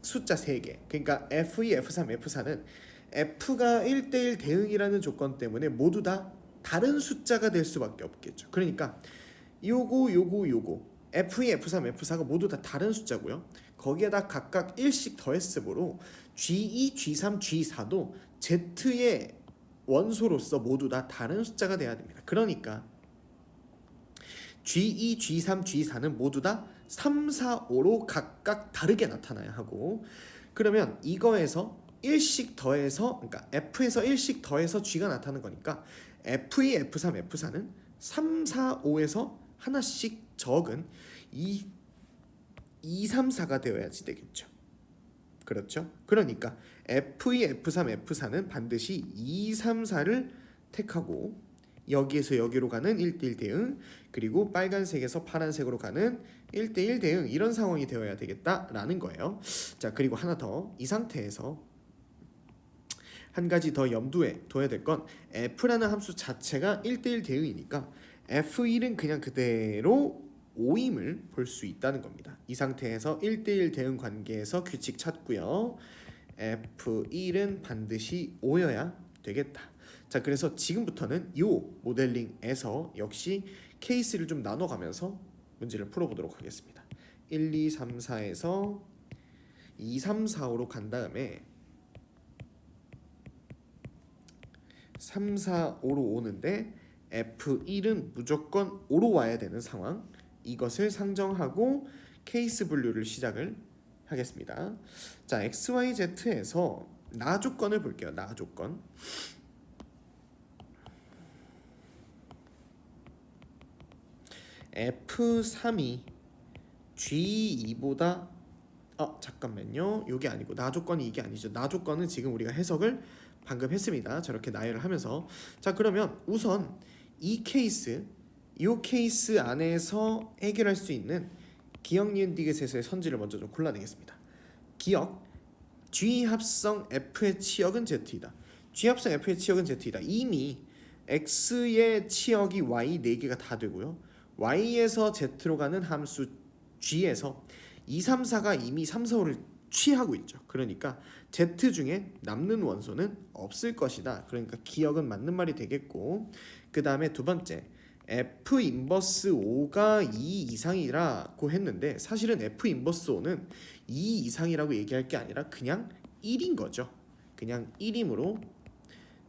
숫자 3개 그러니까 F2, F3, F4는 F가 1대1 대응이라는 조건 때문에 모두 다 다른 숫자가 될 수밖에 없겠죠. 그러니까 요거 F2, F3, F4가 모두 다 다른 숫자고요. 거기에다 각각 1씩 더했으므로 G2, G3, G4도 Z의 원소로서 모두 다 다른 숫자가 돼야 됩니다. 그러니까 G2, G3, G4는 모두 다 3, 4, 5로 각각 다르게 나타나야 하고 그러면 이거에서 1씩 더해서 그러니까 F에서 1씩 더해서 G가 나타나는 거니까 F2, F3, F4는 3, 4, 5에서 하나씩 적은 2, 3, 4가 되어야지 되겠죠. 그렇죠? 그러니까 F2, F3, F4는 반드시 2, 3, 4를 택하고 여기에서 여기로 가는 1대1 대응 그리고 빨간색에서 파란색으로 가는 1대1 대응 이런 상황이 되어야 되겠다라는 거예요. 자 그리고 하나 더 이 상태에서 한 가지 더 염두에 둬야 될 건 F라는 함수 자체가 1대1 대응이니까 F1은 그냥 그대로 5임을 볼 수 있다는 겁니다. 이 상태에서 1대1 대응 관계에서 규칙 찾고요. F1은 반드시 5여야 되겠다. 자 그래서 지금부터는 이 모델링에서 역시 케이스를 좀 나눠가면서 문제를 풀어보도록 하겠습니다. 1, 2, 3, 4에서 2, 3, 4, 5로 간 다음에 3, 4, 5로 오는데 F1은 무조건 5로 와야 되는 상황 이것을 상정하고 케이스 분류를 시작을 하겠습니다. 자 XYZ에서 나 조건을 볼게요. 나 조건 F3이 G2보다 잠깐만요. 이게 아니고 나 조건이 이게 아니죠. 나 조건은 지금 우리가 해석을 방금 했습니다. 저렇게 나열을 하면서 자 그러면 우선 이 케이스 안에서 해결할 수 있는 기억 니은 디귿에서의 선지를 먼저 좀 골라내겠습니다. 기억 G 합성 F의 치역은 Z이다. G 합성 F의 치역은 Z이다. 이미 X의 치역이 Y 4개가 다 되고요. Y에서 Z로 가는 함수 G에서 2, 3, 4가 이미 3, 4, 5를 취하고 있죠. 그러니까 Z 중에 남는 원소는 없을 것이다. 그러니까 기억은 맞는 말이 되겠고 그 다음에 두 번째 F 인버스 5가 2 이상이라고 했는데 사실은 F 인버스 5는 2 이상이라고 얘기할 게 아니라 그냥 1인 거죠. 그냥 1이므로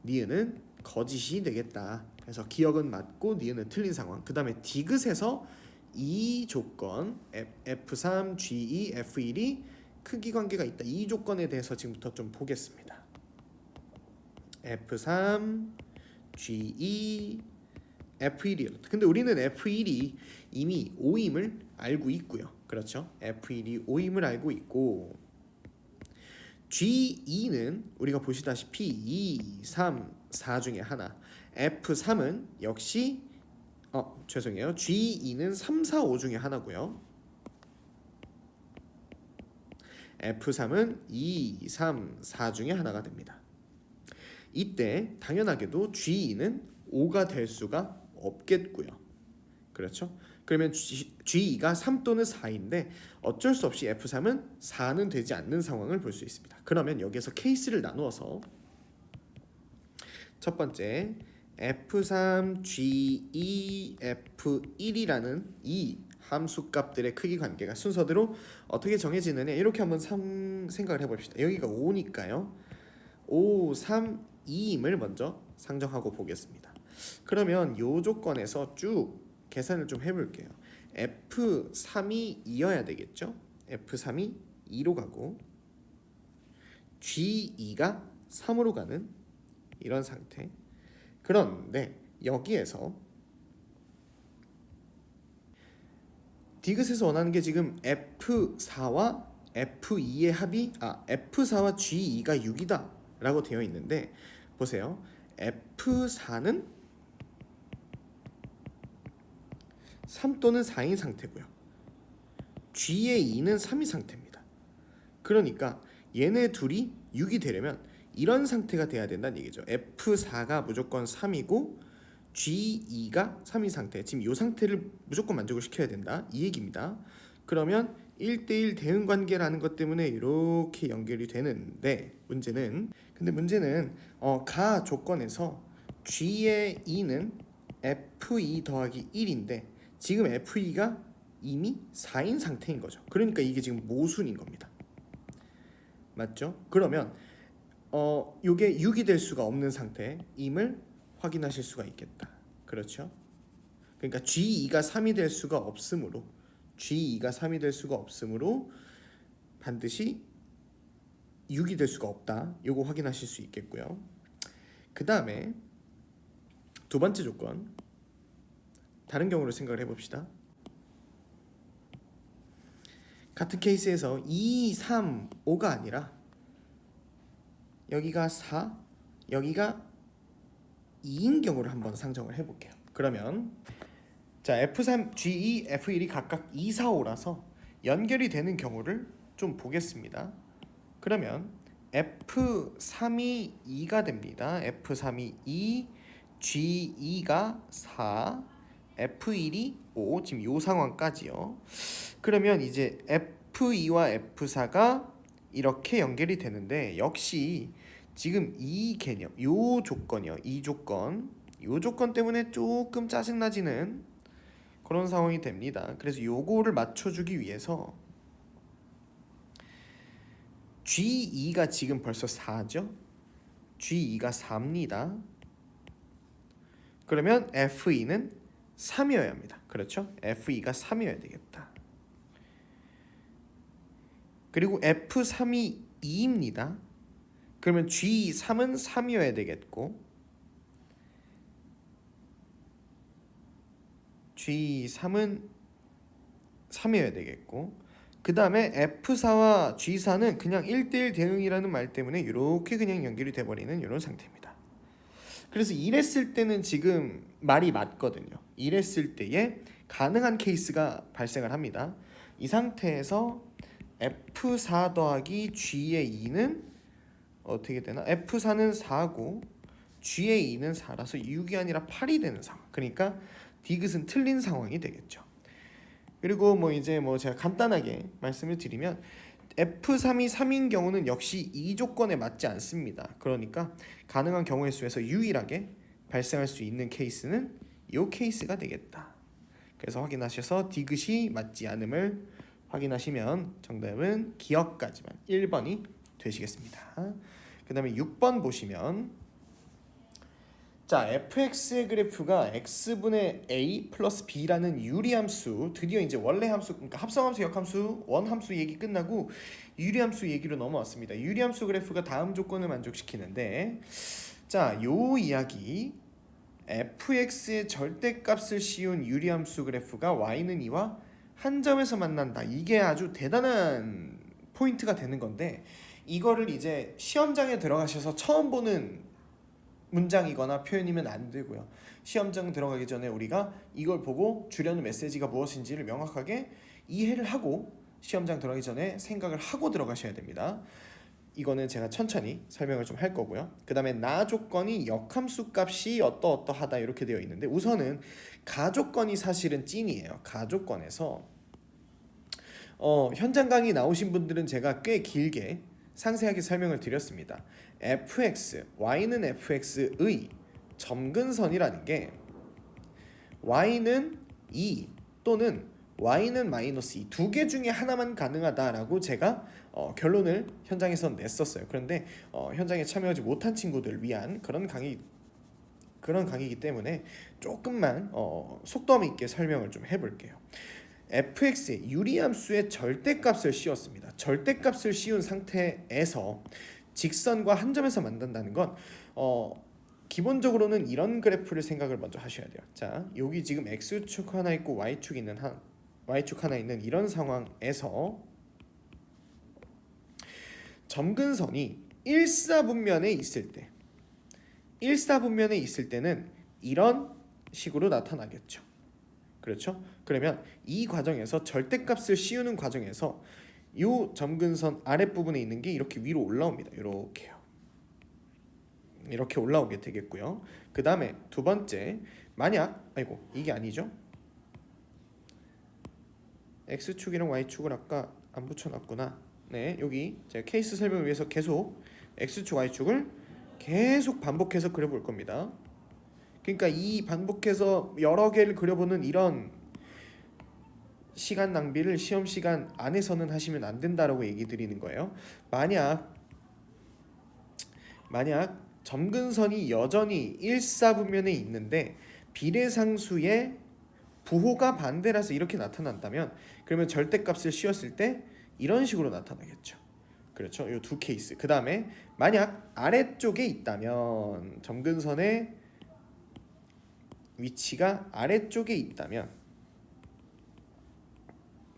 니은은 거짓이 되겠다. 그래서 기억은 맞고 니은은 틀린 상황. 그 다음에 디귿에서 이 조건 F3, G2, F1이 크기 관계가 있다. 이 조건에 대해서 지금부터 좀 보겠습니다. F3, G2, F1이요. 근데 우리는 F1이 이미 5임을 알고 있고요. 그렇죠? F1이 5임을 알고 있고 G2는 우리가 보시다시피 2, 3, 4 중에 하나. F3은 역시 죄송해요. G2는 3, 4, 5 중에 하나고요. F3은 2, 3, 4 중에 하나가 됩니다. 이때 당연하게도 G2는 5가 될 수가 없겠고요. 그렇죠? 그러면 G2가 3 또는 4인데 어쩔 수 없이 F3은 4는 되지 않는 상황을 볼 수 있습니다. 그러면 여기에서 케이스를 나누어서 첫 번째 F3, G2, F1이라는 이 함수값들의 크기 관계가 순서대로 어떻게 정해지느냐 이렇게 한번 생각을 해봅시다. 여기가 5니까요. 5, 3, 2임을 먼저 상정하고 보겠습니다. 그러면 이 조건에서 쭉 계산을 좀 해볼게요. F3이 2여야 되겠죠? F3이 2로 가고 G2가 3으로 가는 이런 상태. 그런데 여기에서 디귿에서 원하는 게 지금 F4와 F2의 합이 F4와 G2가 6이다 라고 되어 있는데 보세요. F4는 3 또는 4인 상태고요. G의 2는 3인 상태입니다. 그러니까 얘네 둘이 6이 되려면 이런 상태가 돼야 된다는 얘기죠. F4가 무조건 3이고 G2가 3인 상태. 지금 이 상태를 무조건 만족을 시켜야 된다. 이 얘기입니다. 그러면 1대1 대응 관계라는 것 때문에 이렇게 연결이 되는데 문제는 가 조건에서 G의 2는 F2 더하기 1인데 지금 F2가 이미 4인 상태인 거죠. 그러니까 이게 지금 모순인 겁니다. 맞죠? 그러면 요게 6이 될 수가 없는 상태임을 확인하실 수가 있겠다. 그렇죠? 그러니까 G2가 3이 될 수가 없으므로 반드시 6이 될 수가 없다. 요거 확인하실 수 있겠고요. 그 다음에 두 번째 조건 다른 경우로 생각을 해봅시다. 같은 케이스에서 2, 3, 5가 아니라 여기가 4, 여기가 2인 경우를 한번 상정을 해볼게요. 그러면 자 F3, G2, F1이 각각 2, 4, 5라서 연결이 되는 경우를 좀 보겠습니다. 그러면 F3이 2가 됩니다. F3이 2, G2가 4, F1이 5. 지금 이 상황까지요. 그러면 이제 F2와 F4가 이렇게 연결이 되는데 역시 지금 이 개념, 요 조건이요. 이 조건 때문에 조금 짜증나지는 그런 상황이 됩니다. 그래서 요거를 맞춰주기 위해서 G2가 지금 벌써 4죠. G2가 4입니다. 그러면 F2는 3이어야 합니다. 그렇죠? F2가 3이어야 되겠다. 그리고 F3이 2입니다. 그러면 G3은 3이어야 되겠고 G3은 3이어야 되겠고 그 다음에 F4와 G4는 그냥 1대1 대응이라는 말 때문에 이렇게 그냥 연결이 돼버리는 이런 상태입니다. 그래서 이랬을 때는 지금 말이 맞거든요. 이랬을 때에 가능한 케이스가 발생을 합니다. 이 상태에서 F4 더하기 G의 2는 어떻게 되나? F4는 4고 G의 2는 4라서 6이 아니라 8이 되는 상황. 그러니까 디귿은 틀린 상황이 되겠죠. 그리고 제가 간단하게 말씀을 드리면 F3이 3인 경우는 역시 이 조건에 맞지 않습니다. 그러니까 가능한 경우의 수에서 유일하게 발생할 수 있는 케이스는 이 케이스가 되겠다. 그래서 확인하셔서 디귿이 맞지 않음을 확인하시면 정답은 기억까지만 1번이 되시겠습니다. 그 다음에 6번 보시면 자 fx의 그래프가 x분의 a 플러스 b라는 유리함수 드디어 이제 원래 함수 그러니까 합성함수 역함수 원함수 얘기 끝나고 유리함수 얘기로 넘어왔습니다. 유리함수 그래프가 다음 조건을 만족시키는데 자 요 이야기 fx의 절대값을 씌운 유리함수 그래프가 y는 2와 한 점에서 만난다. 이게 아주 대단한 포인트가 되는 건데 이거를 이제 시험장에 들어가셔서 처음 보는 문장이거나 표현이면 안 되고요. 시험장 들어가기 전에 우리가 이걸 보고 주려는 메시지가 무엇인지를 명확하게 이해를 하고 시험장 들어가기 전에 생각을 하고 들어가셔야 됩니다. 이거는 제가 천천히 설명을 좀 할 거고요. 그 다음에 나 조건이 역함수 값이 어떠어떠하다 이렇게 되어 있는데, 우선은 가조건이 사실은 찐이에요. 가조건에서 현장 강의 나오신 분들은 제가 꽤 길게 상세하게 설명을 드렸습니다. fx, y는 fx의 점근선이라는 게 y는 2 또는 y는 마이너스 2 두 개 중에 하나만 가능하다라고 제가 결론을 현장에서 냈었어요. 그런데 현장에 참여하지 못한 친구들을 위한 그런 강의이기 때문에 조금만 속도감 있게 설명을 좀 해볼게요. fx의 유리함수의 절대값을 씌웠습니다. 절대값을 씌운 상태에서 직선과 한 점에서 만든다는 건 기본적으로는 이런 그래프를 생각을 먼저 하셔야 돼요. 자, 여기 지금 x축 하나 있고 y축 하나 있는 이런 상황에서 점근선이 일사분면에 있을 때는 이런 식으로 나타나겠죠. 그렇죠? 그러면 이 과정에서 절대값을 씌우는 과정에서 이 점근선 아랫부분에 있는 게 이렇게 위로 올라옵니다. 이렇게 올라오게 되겠고요. 그 다음에 두 번째, 만약 이게 아니죠? x축이랑 y축을 아까 안 붙여놨구나. 네, 여기 제가 케이스 설명을 위해서 계속 x축, y축을 계속 반복해서 그려볼 겁니다. 그러니까 이 반복해서 여러 개를 그려보는 이런 시간 낭비를 시험 시간 안에서는 하시면 안 된다라고 얘기 드리는 거예요. 만약 점근선이 여전히 일사분면에 있는데 비례상수의 부호가 반대라서 이렇게 나타난다면, 그러면 절대값을 씌웠을 때 이런 식으로 나타나겠죠. 그렇죠? 이 두 케이스. 그 다음에 만약 아래쪽에 있다면, 점근선의 위치가 아래쪽에 있다면,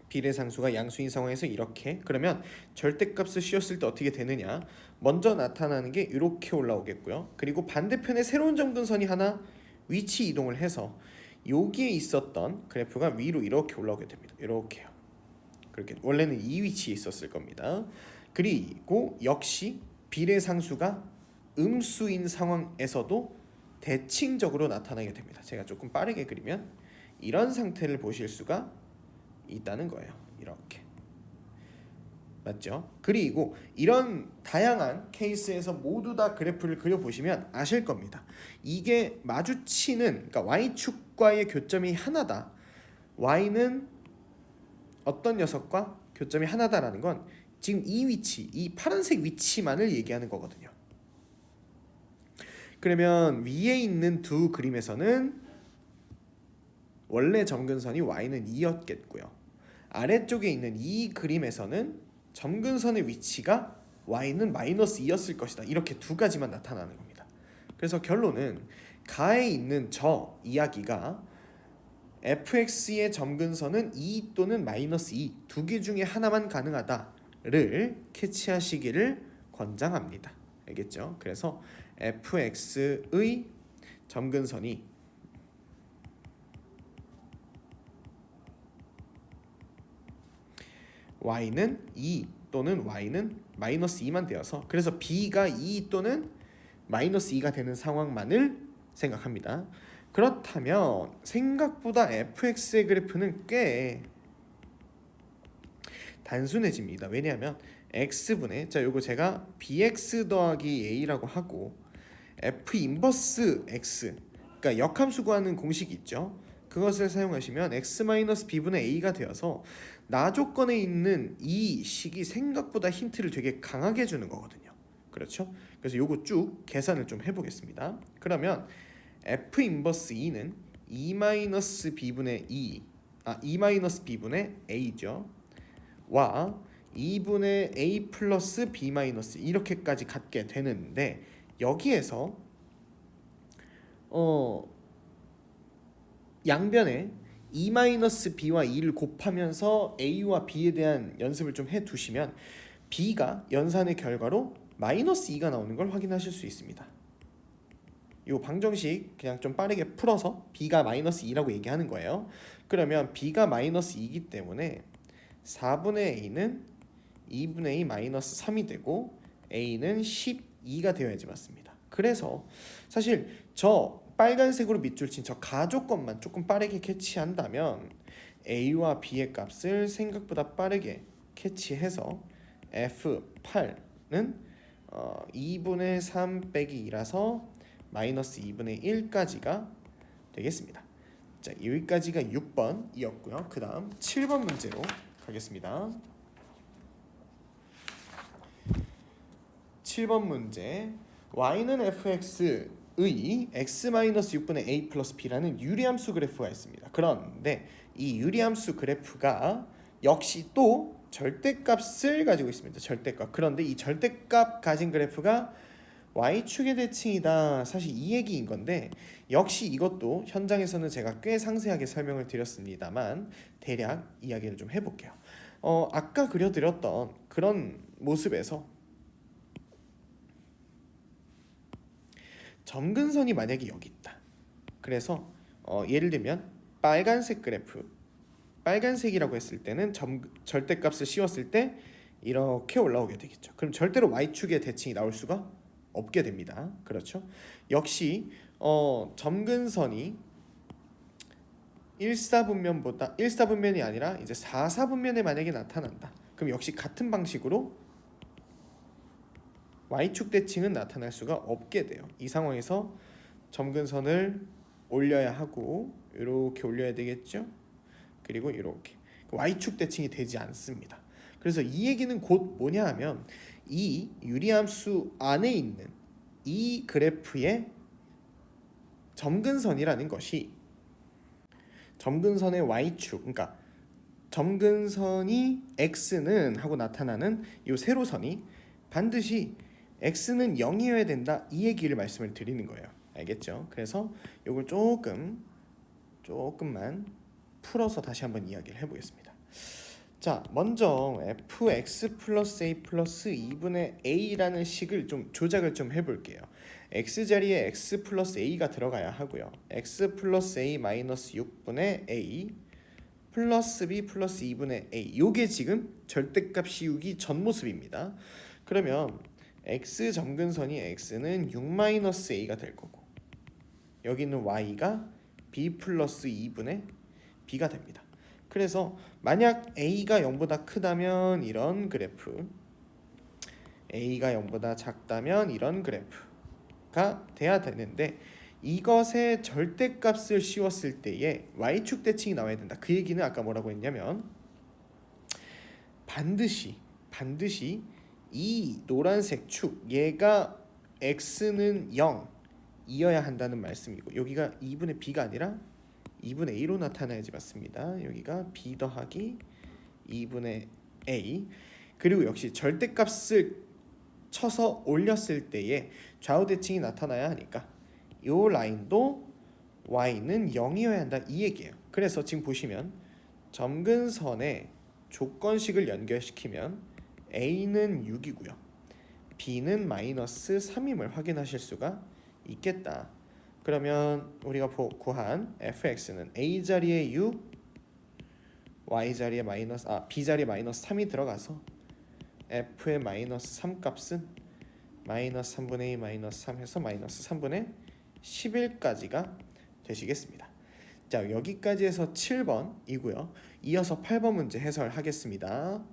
비례상수가 양수인 상황에서 이렇게, 그러면 절대값을 씌웠을 때 어떻게 되느냐, 먼저 나타나는 게 이렇게 올라오겠고요. 그리고 반대편에 새로운 점근선이 하나 위치 이동을 해서 여기에 있었던 그래프가 위로 이렇게 올라오게 됩니다. 이렇게요. 그렇게 원래는 이 위치에 있었을 겁니다. 그리고 역시 비례상수가 음수인 상황에서도 대칭적으로 나타나게 됩니다. 제가 조금 빠르게 그리면 이런 상태를 보실 수가 있다는 거예요. 이렇게. 맞죠? 그리고 이런 다양한 케이스에서 모두 다 그래프를 그려보시면 아실 겁니다. 이게 마주치는, 그러니까 y축과의 교점이 하나다. y는 어떤 녀석과 교점이 하나다라는 건 지금 이 위치, 이 파란색 위치만을 얘기하는 거거든요. 그러면 위에 있는 두 그림에서는 원래 점근선이 y는 2였겠고요. 아래쪽에 있는 이 그림에서는 점근선의 위치가 y는 마이너스 2였을 것이다. 이렇게 두 가지만 나타나는 겁니다. 그래서 결론은 가에 있는 저 이야기가 fx의 점근선은 2 또는 마이너스 2 두 개 중에 하나만 가능하다를 캐치하시기를 권장합니다. 알겠죠? 그래서 fx의 점근선이 y는 2 또는 y는 마이너스 2만 되어서, 그래서 b가 2 또는 마이너스 2가 되는 상황만을 생각합니다. 그렇다면 생각보다 fx의 그래프는 꽤 단순해집니다. 왜냐하면 x분의, 자 요거 제가 bx 더하기 a라고 하고 f 인버스 x, 그러니까 역함수 구하는 공식이 있죠. 그것을 사용하시면 x-b분의 a가 되어서 나 조건에 있는 이 식이 생각보다 힌트를 되게 강하게 주는 거거든요. 그렇죠? 그래서 요거 쭉 계산을 좀 해보겠습니다. 그러면 f 인버스 2는 2-b분의 2-b분의 a죠. 와 2분의 a 플러스 b 마이너스 이렇게까지 갖게 되는데, 여기에서 양변에 2-b와 2를 곱하면서 a와 b에 대한 연습을 좀 해두시면 b가 연산의 결과로 마이너스 2가 나오는 걸 확인하실 수 있습니다. 요 방정식 그냥 좀 빠르게 풀어서 b가 마이너스 2라고 얘기하는 거예요. 그러면 b가 마이너스 2이기 때문에 4분의 a는 2분의 a 마이너스 3이 되고 a는 12가 되어야지 맞습니다. 그래서 사실 저 빨간색으로 밑줄 친 저 가조건만 조금 빠르게 캐치한다면 a와 b의 값을 생각보다 빠르게 캐치해서 f8는 2분의 3 빼기 2라서 마이너스 2분의 1까지가 되겠습니다. 자, 여기까지가 6번이었고요. 그 다음 7번 문제로 가겠습니다. 7번 문제 y는 fx의 x-6분의 a 플러스 b라는 유리함수 그래프가 있습니다. 그런데 이 유리함수 그래프가 역시 또 절대값을 가지고 있습니다. 절대값. 그런데 이 절대값 가진 그래프가 y축의 대칭이다. 사실 이 얘기인 건데 역시 이것도 현장에서는 제가 꽤 상세하게 설명을 드렸습니다만 대략 이야기를 좀 해볼게요. 아까 그려드렸던 그런 모습에서 점근선이 만약에 여기 있다. 그래서 예를 들면 빨간색 그래프, 빨간색이라고 했을 때는 절대값을 씌웠을 때 이렇게 올라오게 되겠죠. 그럼 절대로 y축의 대칭이 나올 수가 없게 됩니다. 그렇죠? 역시 점근선이 1사분면이 아니라 이제 4사분면에 만약에 나타난다. 그럼 역시 같은 방식으로 y축 대칭은 나타날 수가 없게 돼요. 이 상황에서 점근선을 올려야 하고 이렇게 올려야 되겠죠. 그리고 이렇게 y축 대칭이 되지 않습니다. 그래서 이 얘기는 곧 뭐냐 하면 이 유리함수 안에 있는 이 그래프의 점근선이라는 것이 점근선의 y축, 그러니까 점근선이 x는 하고 나타나는 이 세로선이 반드시 x는 0이어야 된다, 이 얘기를 말씀을 드리는 거예요. 알겠죠? 그래서 이걸 조금만 풀어서 다시 한번 이야기를 해보겠습니다. 자, 먼저 fx 플러스 a 플러스 2분의 a라는 식을 좀 조작을 좀 해볼게요. x자리에 x 플러스 a가 들어가야 하고요. x 플러스 a 마이너스 6분의 a 플러스 b 플러스 2분의 a, 요게 지금 절대값 씌우기 전 모습입니다. 그러면 x 점근선이 x는 6 마이너스 a가 될 거고 여기는 y가 b 플러스 2분의 b가 됩니다. 그래서 만약 a가 0보다 크다면 이런 그래프, a가 0보다 작다면 이런 그래프가 돼야 되는데 이것의 절대값을 씌웠을 때에 y축 대칭이 나와야 된다. 그 얘기는 아까 뭐라고 했냐면 반드시 이 노란색 축, 얘가 x는 0이어야 한다는 말씀이고 여기가 2분의 b가 아니라 2분의 a로 나타나야지 맞습니다. 여기가 b 더하기 2분의 a, 그리고 역시 절대값을 쳐서 올렸을 때에 좌우 대칭이 나타나야 하니까 이 라인도 y는 0이어야 한다, 이 얘기예요. 그래서 지금 보시면 점근선에 조건식을 연결시키면 a는 6이고요 b는 마이너스 3임을 확인하실 수가 있겠다. 그러면 우리가 구한 fx는 a 자리에 6, y 자리에 b 자리에 마이너스 3이 들어가서 f의 마이너스 3 값은 마이너스 3분의 2 마이너스 3 해서 마이너스 3분의 11까지가 되시겠습니다. 자, 여기까지 해서 7번이고요. 이어서 8번 문제 해설하겠습니다.